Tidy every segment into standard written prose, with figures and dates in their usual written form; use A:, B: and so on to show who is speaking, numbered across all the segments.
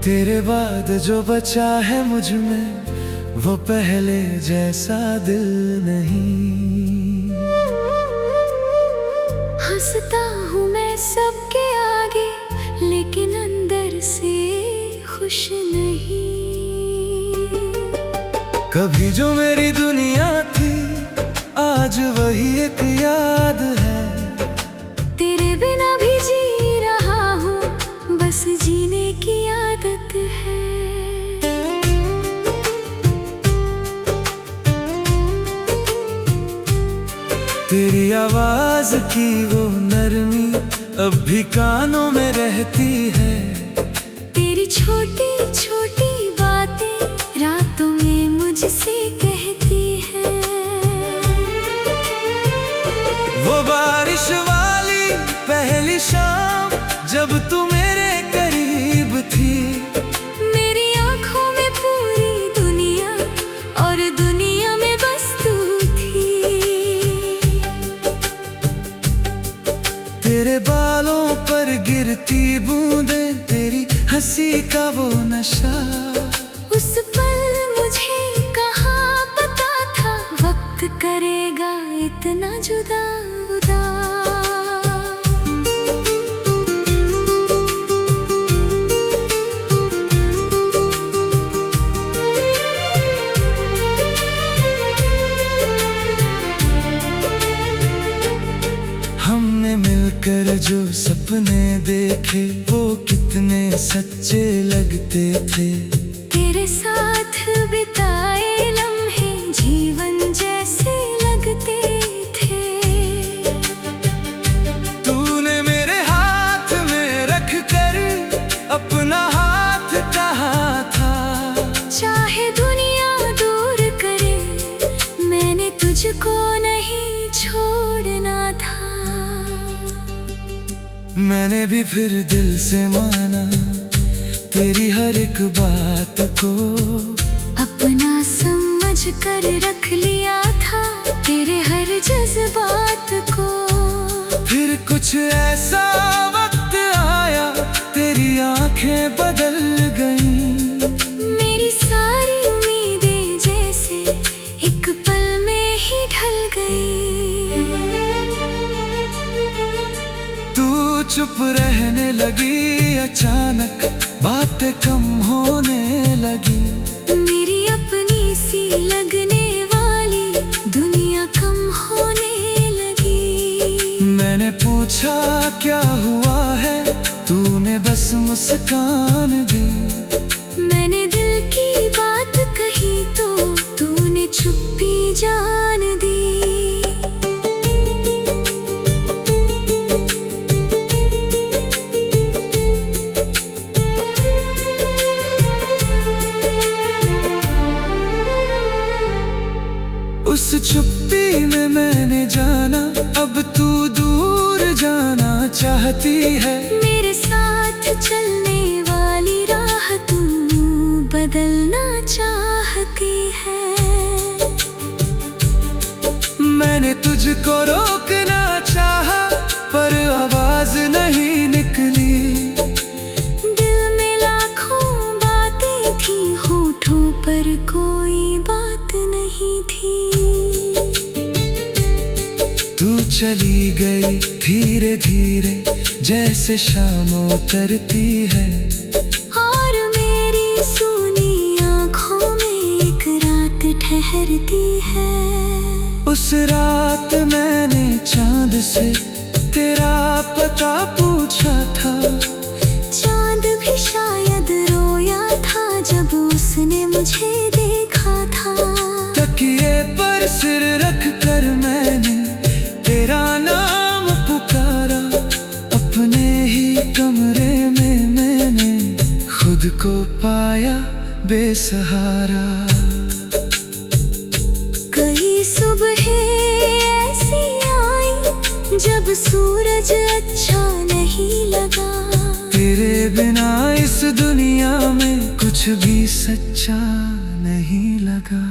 A: तेरे बाद जो बचा है मुझ में वो पहले जैसा दिल नहीं।
B: हंसता हूँ मैं सबके आगे लेकिन अंदर से खुश नहीं।
A: कभी जो मेरी दुनिया थी आज वही एक याद है।
B: तेरे बिना भी जी रहा हूँ बस जीने की आदत है।
A: तेरी आवाज की वो नरमी अब भी कानों में रहती है।
B: तेरी छोटी छोटी बातें रातों में मुझसे कहती है।
A: वो बारिश वाली पहली शाम जब तू मेरे करीब थी।
B: मेरी आंखों में पूरी दुनिया और दुनिया में बस तू थी।
A: तेरे बालों पर गिरती बूंदें तेरी हंसी का वो नशा।
B: उस पल मुझे कहाँ पता था वक्त करेगा इतना जुदा उदा।
A: हमने मिलकर जो सपने देखे वो कितने सच्चे लगते थे।
B: तेरे साथ बिताए लम्हे जीवन जैसे लगते थे।
A: तूने मेरे हाथ में रख कर अपना हाथ कहा था।
B: चाहे दुनिया दूर करे मैंने तुझको नहीं छोड़ना था।
A: मैंने भी फिर दिल से माना तेरी हर एक बात को।
B: अपना समझ कर रख लिया था तेरे हर जज्बात को।
A: फिर कुछ ऐसा वक्त आया तेरी आंखें बदल गईं।
B: मेरी सारी उम्मीदें जैसे एक पल में ही ढल गई।
A: तू चुप रहने लगी अचानक बातें कम होने लगी।
B: मेरी अपनी सी लगने वाली दुनिया कम होने लगी।
A: मैंने पूछा क्या हुआ है तूने बस मुस्कान दी।
B: मैंने दिल की बात कही तो तूने चुप्पी जान दी।
A: उस चुप्पी में मैंने जाना अब तू दूर जाना चाहती है।
B: मेरे साथ चलने वाली राह तू बदलना चाहती है।
A: मैंने तुझको रोकना चाहा पर आवाज नहीं निकली।
B: दिल में लाखों बातें थी होठों पर कोई बात नहीं थी।
A: तू चली गई धीरे धीरे जैसे शाम उतरती है।
B: और मेरी सूनी आँखों में एक रात ठहरती है।
A: उस रात मैंने चांद से तेरा पता पूछा था।
B: चांद भी शायद रोया था जब उसने मुझे देखा था।
A: तकिए पर सिर रख कर मैंने तेरा नाम पुकारा। अपने ही कमरे में मैंने खुद को पाया बेसहारा।
B: कई सुबह ऐसी आई जब सूरज अच्छा नहीं लगा।
A: तेरे बिना इस दुनिया में कुछ भी सच्चा नहीं लगा।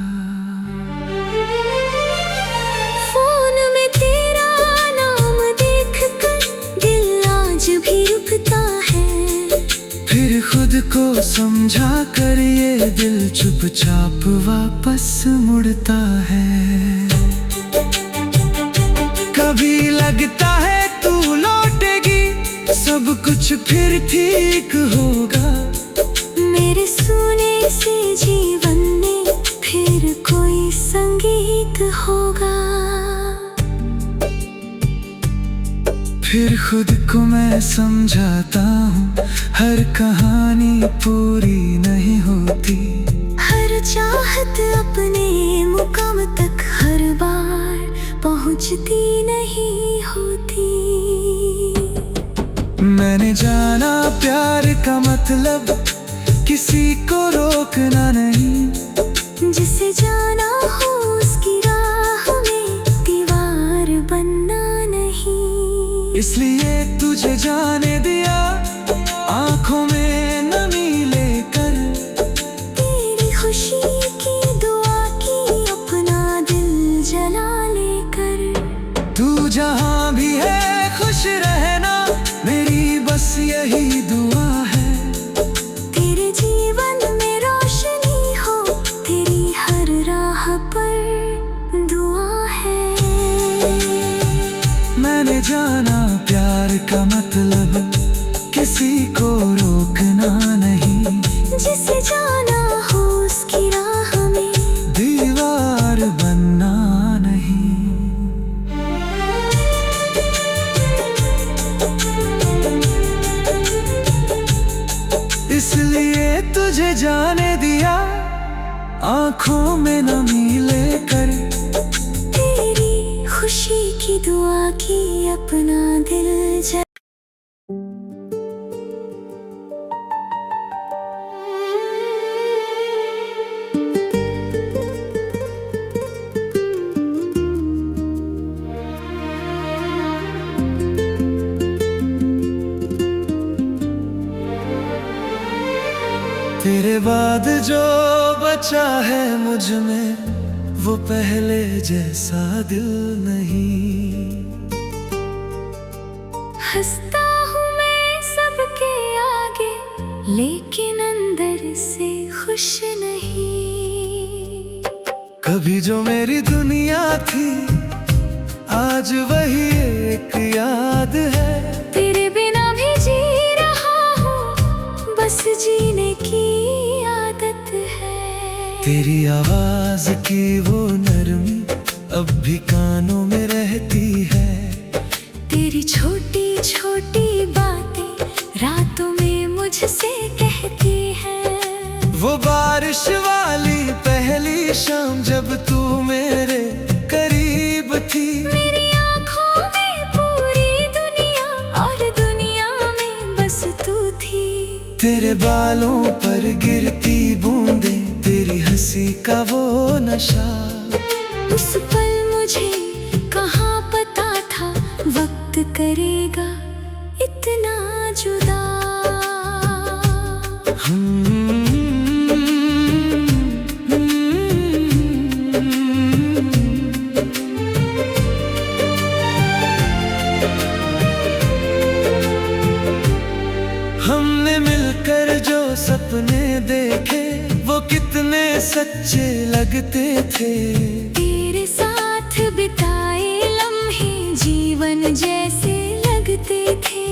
B: फोन में तेरा नाम देखकर दिल आज भी रुकता है।
A: फिर खुद को समझा कर ये दिल चुपचाप वापस मुड़ता है। कभी लगता है तू लौटेगी, सब कुछ फिर ठीक होगा।
B: मेरे सुने से जीवन में फिर कोई संगीत होगा।
A: फिर खुद को मैं समझाता हूँ, हर कहानी पूरी नहीं होती।
B: हर चाहत अपने मुकाम तक हर बार पहुँचती नहीं होती।
A: मैंने जाना प्यार का मतलब किसी को रोकना नहीं।
B: जिसे जाना हो उसकी राह में दीवार बनना नहीं।
A: इसलिए तुझे जाने दिया, आंखों में नमी लेकर।
B: तेरी खुशी की दुआ की अपना दिल जला लेकर।
A: तू जहां भी है खुश रहना, मेरी बस यही दुआ है।
B: तेरे जीवन में रोशनी हो, तेरी हर राह पर दुआ है।
A: मैंने जाना प्यार का मतलब किसी को रोकना नहीं।
B: जिसे जाना हो उसकी राह में
A: दीवार बनना नहीं। इसलिए तुझे जाने दिया, आंखों में नमी लेकर।
B: तेरी खुशी की दुआ की अपना दिल जला।
A: तेरे बाद जो बचा है मुझ में, वो पहले जैसा दिल नहीं।
B: हंसता हूँ मैं सबके आगे, लेकिन अंदर से खुश नहीं।
A: कभी जो मेरी दुनिया थी, आज वही एक याद है।
B: तेरे बिना भी जी रहा हूँ, बस जीने की आदत है।
A: तेरी आवाज की वो नरमी अब भी कानों में रहती है।
B: तेरी छोटी छोटी बातें रातों में मुझसे कहती है।
A: वो बारिश वाली पहली शाम जब तू मेरे करीब थी।
B: मेरी आँखों में पूरी दुनिया और दुनिया में बस तू थी।
A: तेरे बालों पर गिरती बूंदें, तेरी हंसी का वो नशा।
B: उस पल मुझे कहाँ पता था वक्त करेगा इतना जुदा।
A: हमने मिलकर जो सपने देखे, वो कितने सच्चे लगते थे।
B: तेरे साथ बिताए लम्हे जीवन जैसे लगते थे।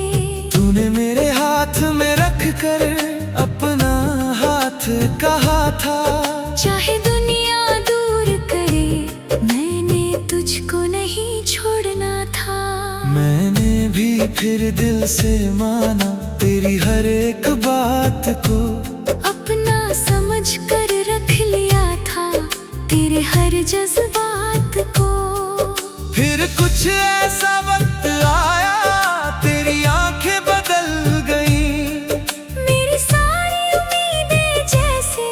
A: तूने मेरे हाथ में रख कर अपना हाथ कहा था।
B: चाहे दुनिया दूर करे, मैंने तुझको नहीं छोड़ना था।
A: मैंने भी फिर दिल से माना तेरी हर एक बात को।
B: अपना समझ कर रख लिया था तेरे हर जज्बात को।
A: फिर कुछ ऐसा वक्त आया, तेरी आंखें बदल गईं।
B: मेरी सारी उम्मीदें जैसे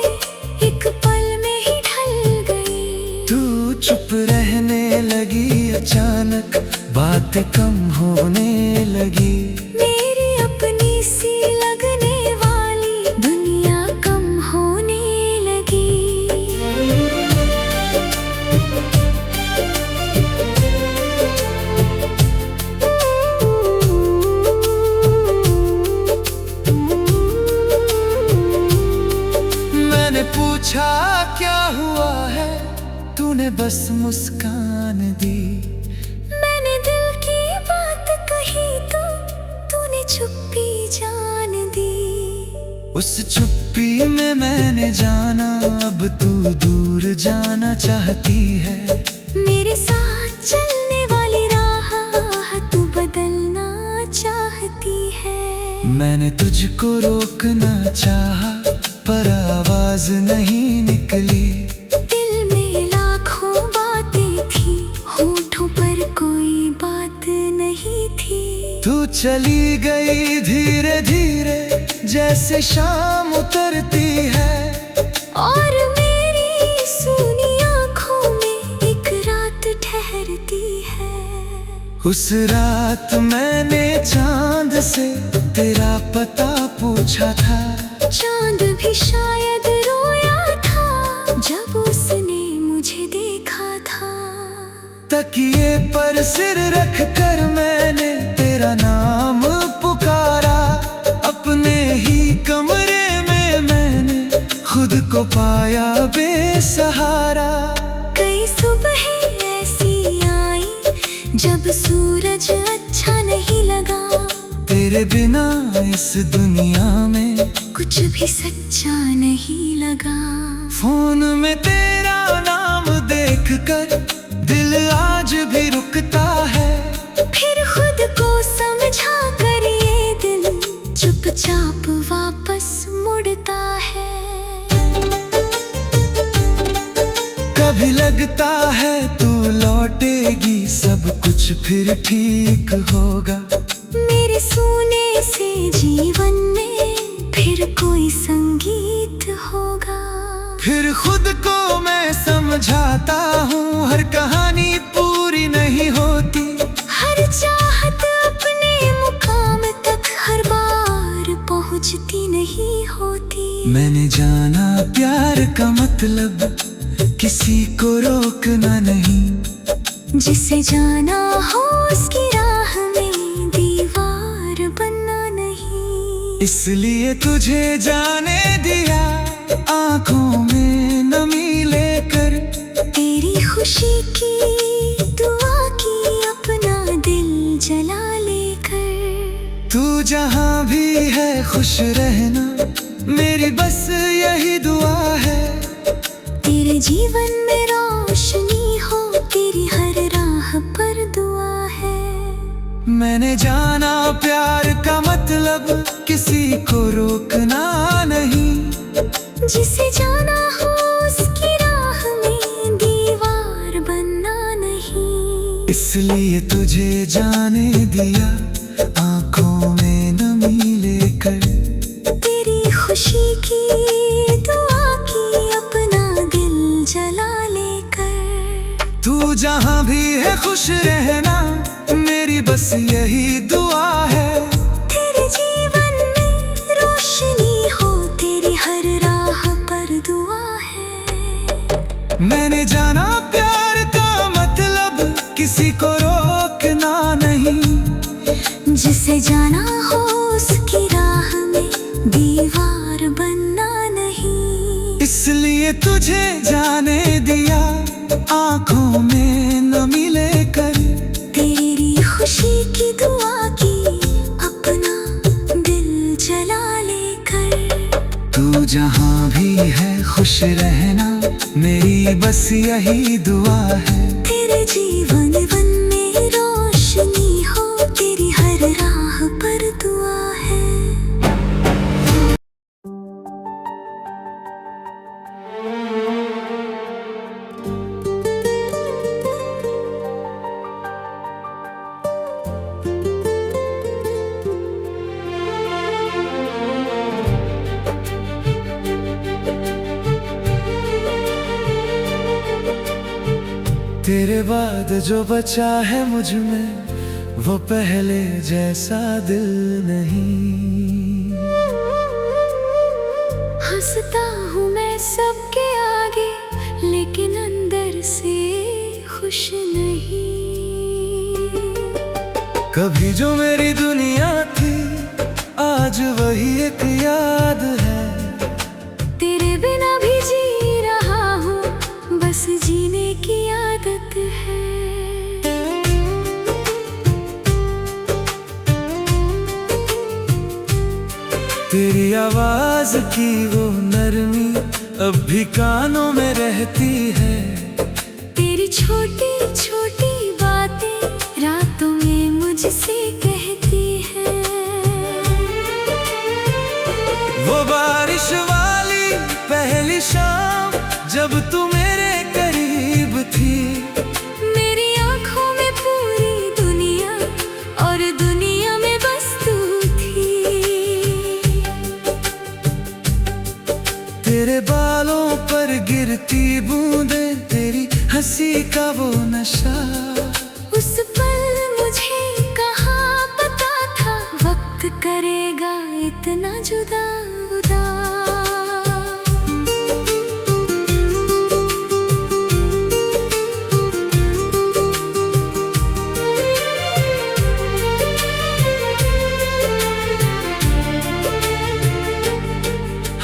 B: एक पल में ही ढल गई।
A: तू चुप रहने लगी, अचानक बातें कम होने लगी।
B: मेरी अपनी सी लगने वाली दुनिया कम होने लगी।
A: बस मुस्कान दी।
B: मैंने दिल की बात कही तो तूने चुप्पी जान दी।
A: उस चुप्पी में मैंने जाना अब तू दूर जाना चाहती है।
B: मेरे साथ चलने वाली राह तू बदलना चाहती है।
A: मैंने तुझको रोकना चाहा पर आवाज नहीं निकली।
B: दिल में लाखों बातें थी, होठों पर कोई बात नहीं थी।
A: तू चली गई धीरे धीरे जैसे शाम उतरती है।
B: और मेरी सूनी आँखों में एक रात ठहरती है।
A: उस रात मैंने चांद से तेरा पता पूछा था।
B: चांद भी शायद रोया था जब उसने मुझे देखा था।
A: तकिए पर सिर रख कर मैंने तेरा नाम पुकारा। अपने ही कमरे में मैंने खुद को पाया बेसहारा।
B: कई सुबहें ऐसी आई जब सूरज अच्छा नहीं लगा।
A: तेरे बिना इस दुनिया में
B: कुछ भी सच्चा नहीं लगा।
A: फोन में तेरा नाम देखकर दिल आज भी रुकता है।
B: फिर खुद को समझा कर ये दिल चुपचाप वापस मुड़ता है।
A: कभी लगता है तू लौटेगी सब कुछ फिर ठीक होगा।
B: मेरे सोने से जीवन में फिर कोई संगीत होगा।
A: फिर खुद को मैं समझाता हूँ हर कहानी पूरी नहीं होती।
B: हर चाहत अपने मुकाम तक हर बार पहुँचती नहीं होती।
A: मैंने जाना प्यार का मतलब किसी को रोकना नहीं।
B: जिसे जाना हो उसकी राह में दीवार बनना नहीं।
A: इसलिए तुझे जाने दिया आंखों में नमी लेकर।
B: तेरी खुशी की दुआ की अपना दिल जला लेकर।
A: तू जहाँ भी है खुश रहना मेरी बस यही दुआ है।
B: तेरे जीवन में रोशनी हो तेरी हर राह पर दुआ है।
A: मैंने जाना प्यार का मतलब किसी को रोकना नहीं।
B: जिसे जाना हो उसकी राह में दीवार बनना नहीं।
A: इसलिए तुझे जाने दिया आंखों में नमी लेकर।
B: तेरी खुशी की दुआ की अपना दिल जला लेकर।
A: तू जहाँ भी है खुश रहना मेरी बस यही दुआ है।
B: तेरे जीवन में रोशनी हो तेरी हर राह पर दुआ है।
A: मैंने जाना प्यार का मतलब किसी को रोकना नहीं।
B: जिसे जाना हो उसकी राह में दीवार बनना नहीं।
A: इसलिए तुझे जाने दिया आंखों में नमी लेकर।
B: तेरी खुशी की दुआ की अपना दिल जला लेकर।
A: तू जहाँ भी है खुश रहना मेरी बस यही दुआ है।
B: तेरे जीवन वन में रोशनी हो तेरी हर राह पर दुआ है।
A: तेरे बाद जो बचा है मुझ में वो पहले जैसा दिल नहीं।
B: हंसता हूँ मैं सबके आगे लेकिन अंदर से खुश नहीं।
A: कभी जो मेरी दुनिया थी आज वही एक याद है।
B: तेरे बिना भी जी रहा हूँ बस जीने की
A: तेरी आवाज की वो नरमी अब भी कानों में रहती है।
B: तेरी छोटी छोटी बातें रातों में मुझसे कहती है।
A: वो बारिश वाली पहली शाम जब तू मेरे करीब थी,
B: मेरी आँखों में पूरी दुनिया और दुनिया में बस तू थी।
A: तेरे बालों पर गिरती बूंदें, तेरी हंसी का वो नशा,
B: उस पल मुझे कहाँ पता था वक्त करेगा इतना जुदा उदा।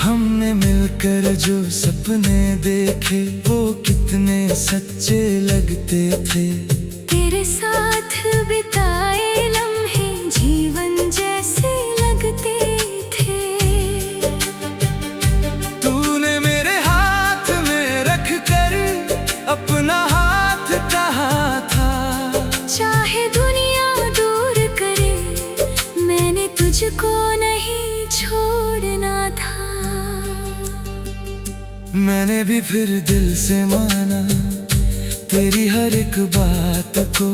A: हमने मिलकर जो सपने देखे वो कितने सच्चे लगते थे।
B: तेरे साथ बिताए लम्हे जीवन जैसे लगते थे।
A: तूने मेरे हाथ में रख कर अपना हाथ कहा था,
B: चाहे दुनिया दूर करे मैंने तुझको नहीं छोड़ना था।
A: मैंने भी फिर दिल से माना तेरी हर एक बात को,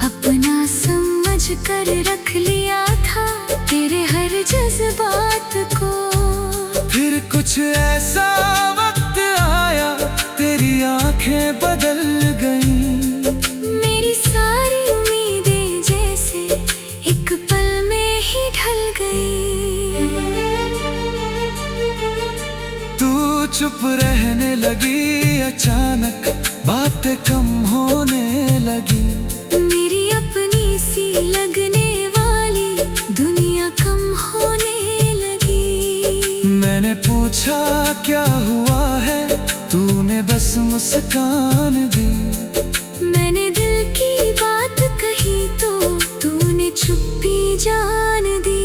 B: अपना समझ कर रख लिया था तेरे हर जज्बात को।
A: फिर कुछ ऐसा वक्त आया तेरी आंखें बदल गईं,
B: मेरी सारी उम्मीदें जैसे एक पल में ही ढल गई।
A: तू चुप रहने लगी, अचानक बातें कम होने लगी।
B: मेरी अपनी सी लगने वाली दुनिया कम होने लगी।
A: मैंने पूछा क्या हुआ है, तूने बस मुस्कान दी।
B: मैंने दिल की बात कही तो तूने चुप्पी जान दी।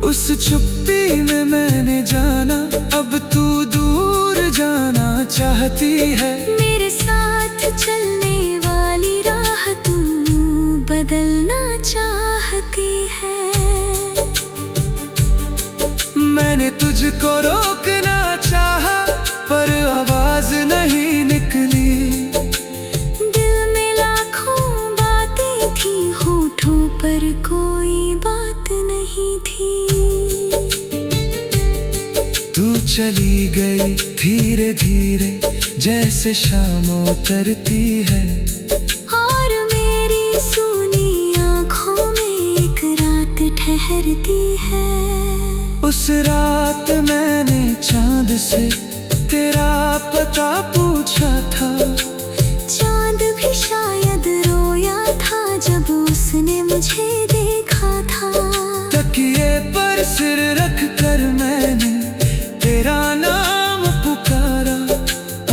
A: उस चुप्पी में मैंने जाना अब तू दूर जाना चाहती है।
B: मेरे साथ चलने वाली राह तू बदलना चाहती है।
A: मैंने तुझको रोकना चाहा पर आवाज नहीं निकली।
B: दिल में लाखों बातें थी, होठों पर कोई बात नहीं थी।
A: तू चली गई धीरे धीरे जैसे शाम उतरती है,
B: और मेरी सूनी आँखों में एक रात ठहरती है।
A: उस रात मैंने चांद से तेरा पता पूछा था,
B: चांद भी शायद रोया था जब उसने मुझे देखा था।
A: तकिए पर सिर रख कर मैंने तेरा नाम पुकारा,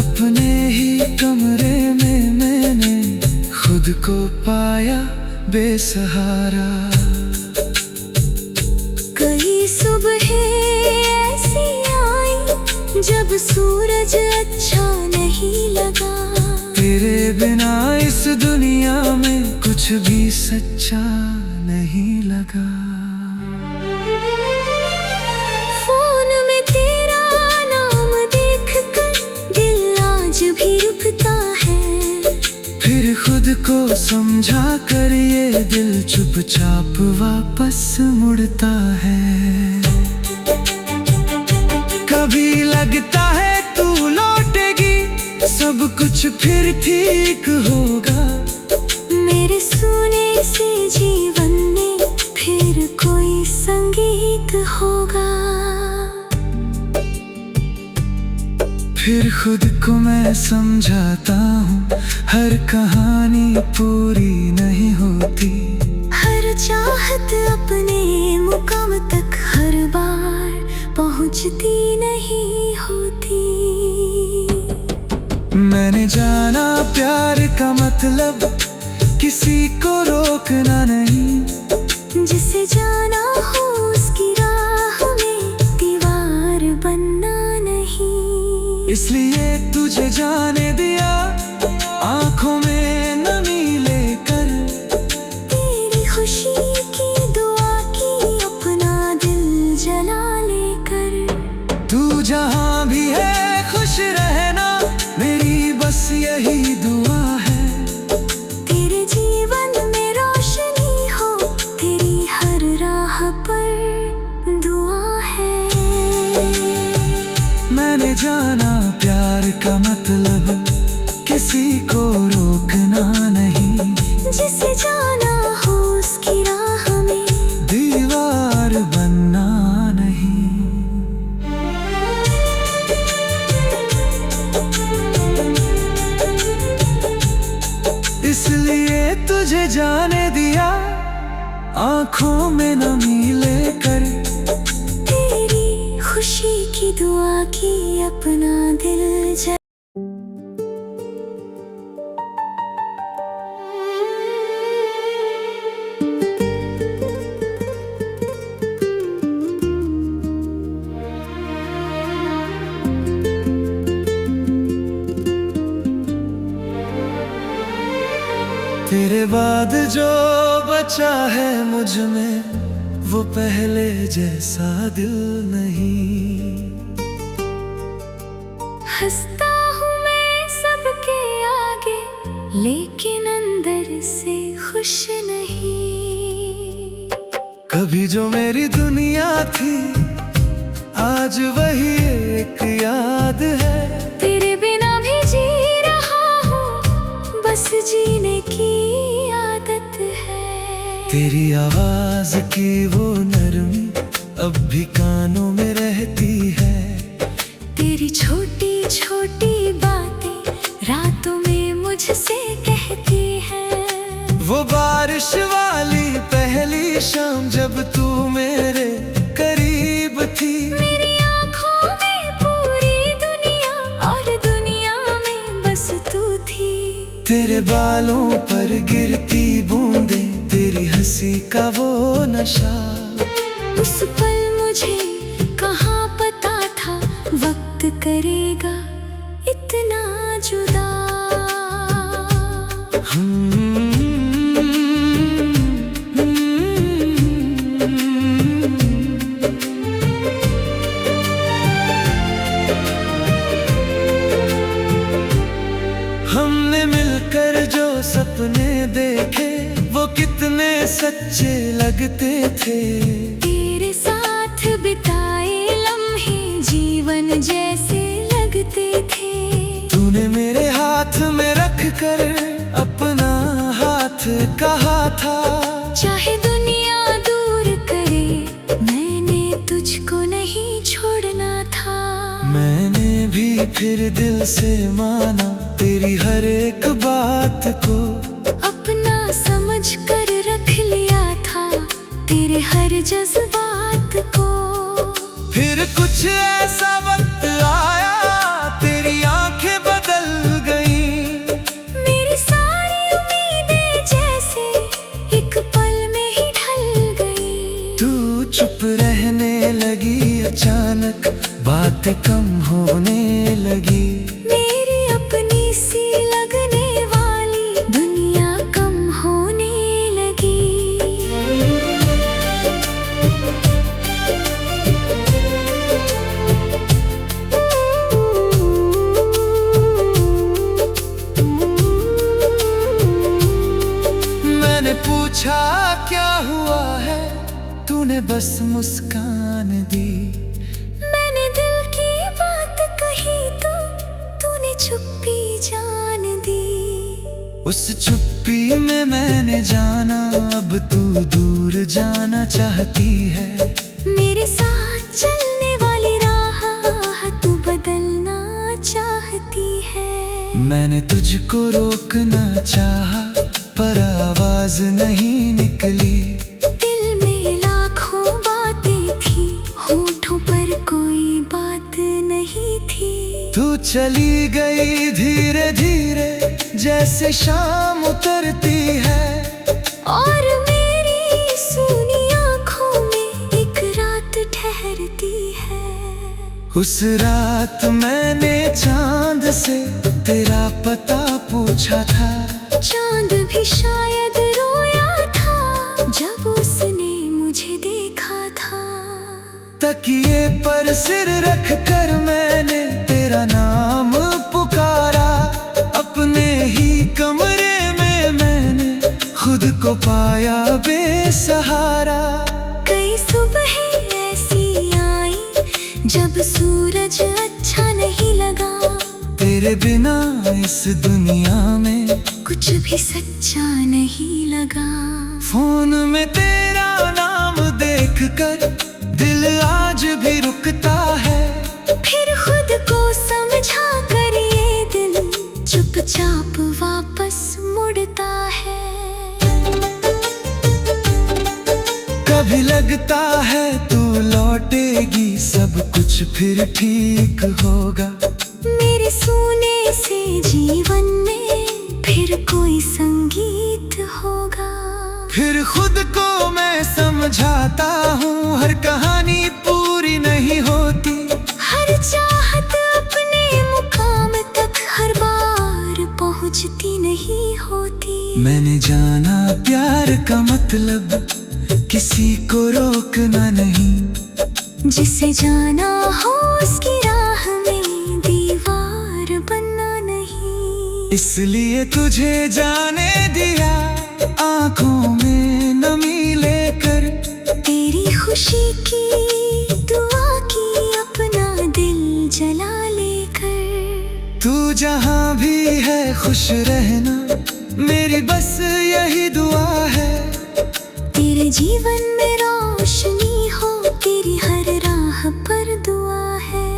A: अपने ही कमरे में मैंने खुद को पाया बेसहारा।
B: कई सुबह ऐसी आई जब सूरज अच्छा नहीं लगा।
A: तेरे बिना इस दुनिया में कुछ भी सच्चा नहीं लगा।
B: फोन में तेरा नाम देखकर दिल आज भी रुकता है।
A: फिर खुद को समझा कर ये दिल चुपचाप वापस मुड़ता है। कभी लगता है तू लौटेगी, सब कुछ फिर ठीक होगा।
B: मेरे सोने से जीवन में फिर कोई संगीत होगा।
A: फिर खुद को मैं समझाता हूँ हर कहानी पूरी नहीं होती।
B: हर चाहत अपने मुकाम तक हर बार पहुँच पहुंचती नहीं होती।
A: मैंने जाना प्यार का मतलब किसी को रोकना नहीं,
B: जिसे जाना हो उसकी राह में दीवार बनना नहीं।
A: इसलिए तुझे जाने दिया आंखों में नमी लेकर,
B: तेरी खुशी की दुआ की अपना दिल जला लेकर।
A: तू जहां भी है खुश रहना, मेरी बस यही दुआ है।
B: तेरे जीवन में रोशनी हो, तेरी हर राह पर दुआ है।
A: मैंने जाना प्यार का मतलब किसी को रोकना नहीं,
B: जिसे जाना हो उसकी राह में
A: दीवार बनना नहीं। इसलिए तुझे जाने दिया आंखों में नमी लेकर,
B: तेरी खुशी की दुआ की अपना दिल जला।
A: तेरे बाद जो बचा है मुझ में, वो पहले जैसा दिल नहीं।
B: हंसता हूँ मैं सबके आगे, लेकिन अंदर से खुश नहीं।
A: कभी जो मेरी दुनिया थी, आज वही एक याद है।
B: तेरे बिना भी जी रहा हूँ, बस जीने की आदत है।
A: तेरी आवाज की वो नरमी अब भी कानों में रहती है।
B: तेरी छोटी छोटी बातें रातों में मुझसे कहती हैं।
A: वो बारिश वाली पहली शाम जब तू मेरे करीब थी।
B: मेरी आँखों में पूरी दुनिया और दुनिया में बस तू थी।
A: तेरे बालों पर गिरती बूंदें, तेरी हंसी का वो नशा।
B: उस पल मुझे कहाँ पता था वक्त करेगा इतना जुदा।
A: हमने मिलकर जो सपने देखे, वो कितने सच्चे लगते थे।
B: तेरे साथ बिताए लम्हे जीवन जैसे लगते थे।
A: तूने मेरे हाथ में रख कर अपना हाथ कहा था।
B: चाहे दुनिया दूर करे, मैंने तुझको नहीं छोड़ना था।
A: मैंने भी फिर दिल से माना तेरी हर एक बात को।
B: अपना समझ कर रख लिया था तेरे हर जज्बात को।
A: फिर कुछ ऐसा वक्त आया, तेरी आंखें बदल गईं।
B: मेरी सारी उम्मीदें जैसे एक पल में ही ढल गई।
A: तू चुप रहने लगी, अचानक बातें कम होने लगी।
B: मेरी अपनी सी लगने वाली दुनिया कम होने लगी।
A: मैंने पूछा क्या हुआ है, तूने बस मुस्कान दी।
B: मैंने दिल की बात कही तो तूने चुप्पी जान दी।
A: उस चुप्पी में मैंने जाना अब तू दूर जाना चाहती है।
B: मेरे साथ चलने वाली राह तू बदलना चाहती है।
A: मैंने तुझको रोकना चाहा, पर आवाज नहीं निकली।
B: दिल में लाखों बातें थी, होठों पर कोई
A: चली गई धीरे धीरे जैसे शाम उतरती है,
B: और मेरी सूनी आँखों में एक रात ठहरती है।
A: उस रात मैंने चांद से तेरा पता पूछा था,
B: चांद भी शायद रोया था जब उसने मुझे देखा था।
A: तकिए पर सिर रख कर मैंने तेरा नाम पुकारा, अपने ही कमरे में मैंने खुद को पाया बेसहारा।
B: कई सुबहें ऐसी आई जब सूरज अच्छा नहीं लगा,
A: तेरे बिना इस दुनिया में
B: कुछ भी सच्चा नहीं लगा।
A: फोन में तेरा नाम देखकर दिल आज भी रुकता है,
B: फिर खुद को समझा कर ये दिल चुपचाप वापस मुड़ता है।
A: कभी लगता है तू लौटेगी, सब कुछ फिर ठीक होगा।
B: मेरे सोने से जीवन में फिर कोई संगीत होगा।
A: फिर खुद को मैं समझाता हूँ, हर कहानी पूरी नहीं होती,
B: हर चाहत अपने मुकाम तक हर बार पहुँचती नहीं होती।
A: मैंने जाना प्यार का मतलब किसी को रोकना नहीं,
B: जिसे जाना हो उसकी राह में दीवार बनना नहीं।
A: इसलिए तुझे जाने दिया आंखों में नमी लेकर,
B: तेरी खुशी की दुआ की अपना दिल जला लेकर।
A: तू जहाँ भी है खुश रहना, मेरी बस यही दुआ है।
B: तेरे जीवन में रोशनी हो, तेरी हर राह पर दुआ है।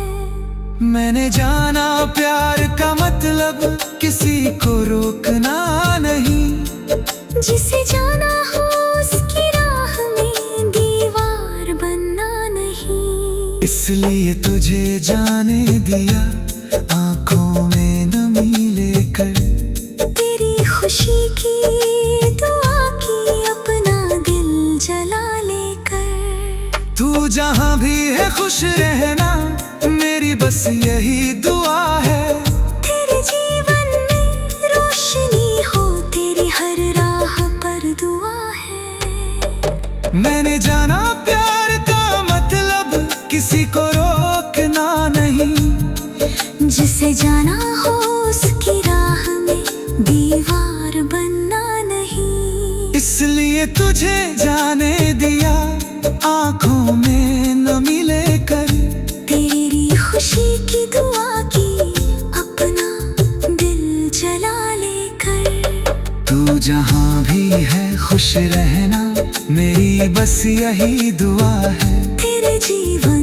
A: मैंने जाना प्यार का मतलब किसी को रोकना नहीं,
B: जिसे जाना हो उसकी राह में दीवार बनना नहीं।
A: इसलिए तुझे जाने दिया आंखों में नमी लेकर,
B: तेरी खुशी की दुआ की अपना दिल जला लेकर।
A: तू जहाँ भी है खुश रहना, मेरी बस यही दुआ है।
B: तेरे जीवन में रोशनी हो, तेरी हर राह पर दुआ है।
A: मैंने जाना प्यार का मतलब किसी को रोकना नहीं,
B: जिसे जाना हो उसकी राह में दीवार बनना नहीं।
A: इसलिए तुझे जाने दिया आंखों में नमी लेकर,
B: तेरी खुशी की दुआ की अपना दिल जला लेकर।
A: तू जहाँ भी है खुश रहना, मेरी बस यही दुआ है।
B: तेरे जीवन